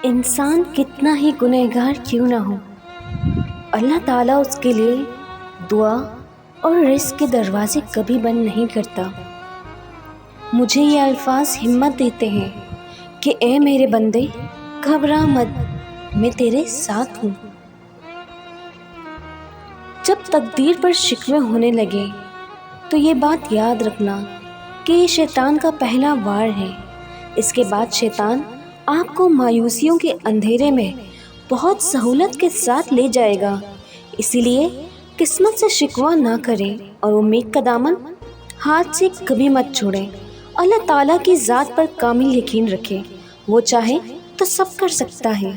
انسان کتنا ہی گنہگار کیوں نہ ہو، اللہ تعالیٰ اس کے لیے دعا اور رزق کے دروازے کبھی بند نہیں کرتا۔ مجھے یہ الفاظ ہمت دیتے ہیں کہ اے میرے بندے، گھبرا مت، میں تیرے ساتھ ہوں۔ جب تقدیر پر شکوے ہونے لگے تو یہ بات یاد رکھنا کہ یہ شیطان کا پہلا وار ہے۔ اس کے بعد شیطان آپ کو مایوسیوں کے اندھیرے میں بہت سہولت کے ساتھ لے جائے گا۔ اسی لیے قسمت سے شکوہ نہ کریں اور امید کا دامن ہاتھ سے کبھی مت چھوڑیں۔ اللہ تعالیٰ کی ذات پر کامل یقین رکھیں، وہ چاہے تو سب کر سکتا ہے۔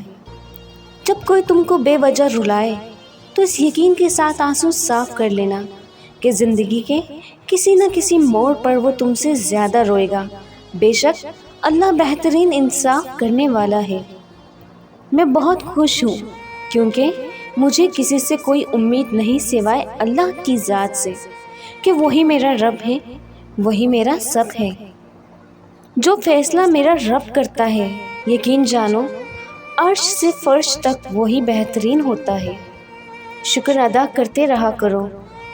جب کوئی تم کو بے وجہ رلائے تو اس یقین کے ساتھ آنسو صاف کر لینا کہ زندگی کے کسی نہ کسی موڑ پر وہ تم سے زیادہ روئے گا۔ بے شک اللہ بہترین انصاف کرنے والا ہے۔ میں بہت خوش ہوں کیونکہ مجھے کسی سے کوئی امید نہیں سوائے اللہ کی ذات سے کہ وہی میرا رب ہے، وہی میرا سب ہے۔ جو فیصلہ میرا رب کرتا ہے، یقین جانو عرش سے فرش تک وہی بہترین ہوتا ہے۔ شکر ادا کرتے رہا کرو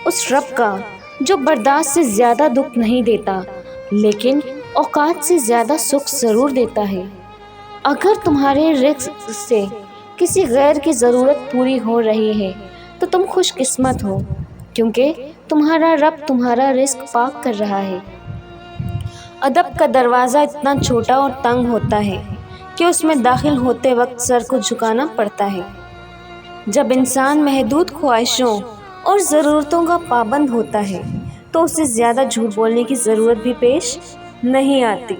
اس رب کا جو برداشت سے زیادہ دکھ نہیں دیتا لیکن اوقات سے زیادہ سکھ ضرور دیتا ہے۔ اگر تمہارے رزق سے کسی غیر کی ضرورت پوری ہو رہی ہے تو تم خوش قسمت ہو، کیونکہ تمہارا رب تمہارا رزق پاک کر رہا ہے۔ ادب کا دروازہ اتنا چھوٹا اور تنگ ہوتا ہے کہ اس میں داخل ہوتے وقت سر کو جھکانا پڑتا ہے۔ جب انسان محدود خواہشوں اور ضرورتوں کا پابند ہوتا ہے تو اسے زیادہ جھوٹ بولنے کی ضرورت بھی پیش نہیں آتی۔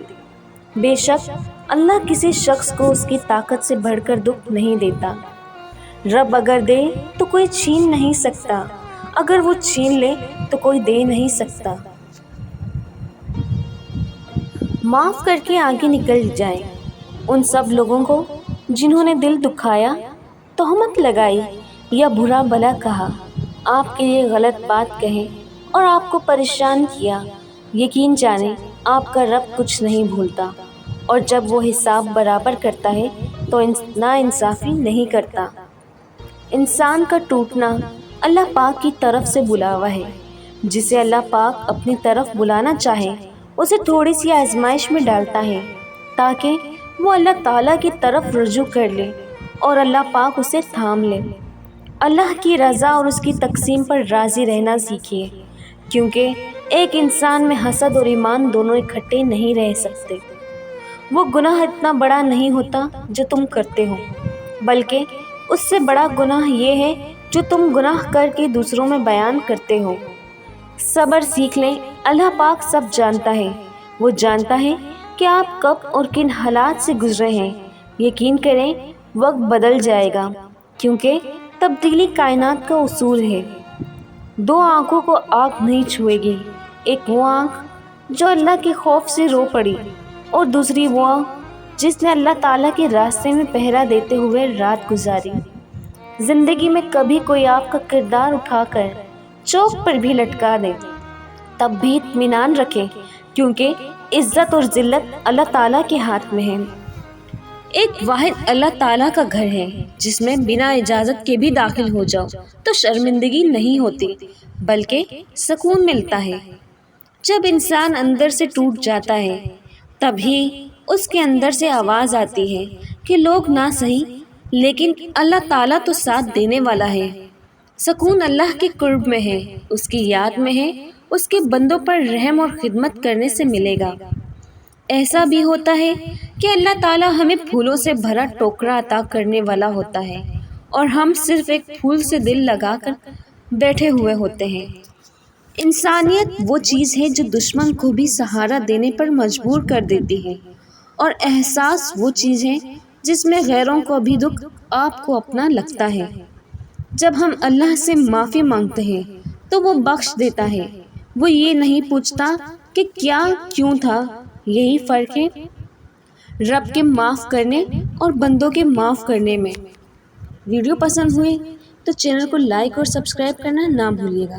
بے شک اللہ کسی شخص کو اس کی طاقت سے بڑھ کر دکھ نہیں دیتا۔ رب اگر دے تو کوئی چھین نہیں سکتا، اگر وہ چھین لے تو کوئی دے نہیں سکتا۔ معاف کر کے آگے نکل جائیں ان سب لوگوں کو جنہوں نے دل دکھایا، تہمت لگائی یا برا بھلا کہا، آپ کے لیے غلط بات کہے اور آپ کو پریشان کیا۔ یقین جانیں آپ کا رب کچھ نہیں بھولتا، اور جب وہ حساب برابر کرتا ہے تو نا انصافی نہیں کرتا۔ انسان کا ٹوٹنا اللہ پاک کی طرف سے بلاوا ہے۔ جسے اللہ پاک اپنی طرف بلانا چاہے اسے تھوڑی سی آزمائش میں ڈالتا ہے تاکہ وہ اللہ تعالیٰ کی طرف رجوع کر لے اور اللہ پاک اسے تھام لے۔ اللہ کی رضا اور اس کی تقسیم پر راضی رہنا سیکھیے، کیونکہ ایک انسان میں حسد اور ایمان دونوں اکٹھے نہیں رہ سکتے۔ وہ گناہ اتنا بڑا نہیں ہوتا جو تم کرتے ہو، بلکہ اس سے بڑا گناہ یہ ہے جو تم گناہ کر کے دوسروں میں بیان کرتے ہو۔ صبر سیکھ لیں، اللہ پاک سب جانتا ہے۔ وہ جانتا ہے کہ آپ کب اور کن حالات سے گزرے ہیں۔ یقین کریں وقت بدل جائے گا، کیونکہ تبدیلی کائنات کا اصول ہے۔ دو آنکھوں کو آگ نہیں چھوئے گی، ایک وہ آنکھ جو اللہ کے خوف سے رو پڑی اور دوسری وہ آنکھ جس نے اللہ تعالیٰ کے راستے میں پہرا دیتے ہوئے رات گزاری۔ زندگی میں کبھی کوئی آپ کا کردار اٹھا کر چوک پر بھی لٹکا دے تب بھی اطمینان رکھے، کیونکہ عزت اور ذلت اللہ تعالیٰ کے ہاتھ میں ہے۔ ایک واحد اللہ تعالیٰ کا گھر ہے جس میں بنا اجازت کے بھی داخل ہو جاؤ تو شرمندگی نہیں ہوتی بلکہ سکون ملتا ہے۔ جب انسان اندر سے ٹوٹ جاتا ہے تبھی اس کے اندر سے آواز آتی ہے کہ لوگ نہ سہی لیکن اللہ تعالیٰ تو ساتھ دینے والا ہے۔ سکون اللہ کے قرب میں ہے، اس کی یاد میں ہے، اس کے بندوں پر رحم اور خدمت کرنے سے ملے گا۔ ایسا بھی ہوتا ہے کہ اللہ تعالیٰ ہمیں پھولوں سے بھرا ٹوکرا عطا کرنے والا ہوتا ہے اور ہم صرف ایک پھول سے دل لگا کر بیٹھے ہوئے ہوتے ہیں۔ انسانیت وہ چیز ہے جو دشمن کو بھی سہارا دینے پر مجبور کر دیتی ہے، اور احساس وہ چیز ہے جس میں غیروں کو بھی دکھ آپ کو اپنا لگتا ہے۔ جب ہم اللہ سے معافی مانگتے ہیں تو وہ بخش دیتا ہے، وہ یہ نہیں پوچھتا کہ کیا کیوں تھا۔ یہی فرق ہے رب کے معاف کرنے اور بندوں کے معاف کرنے میں۔ ویڈیو پسند ہوئی تو چینل کو لائک اور سبسکرائب کرنا نہ بھولیے گا۔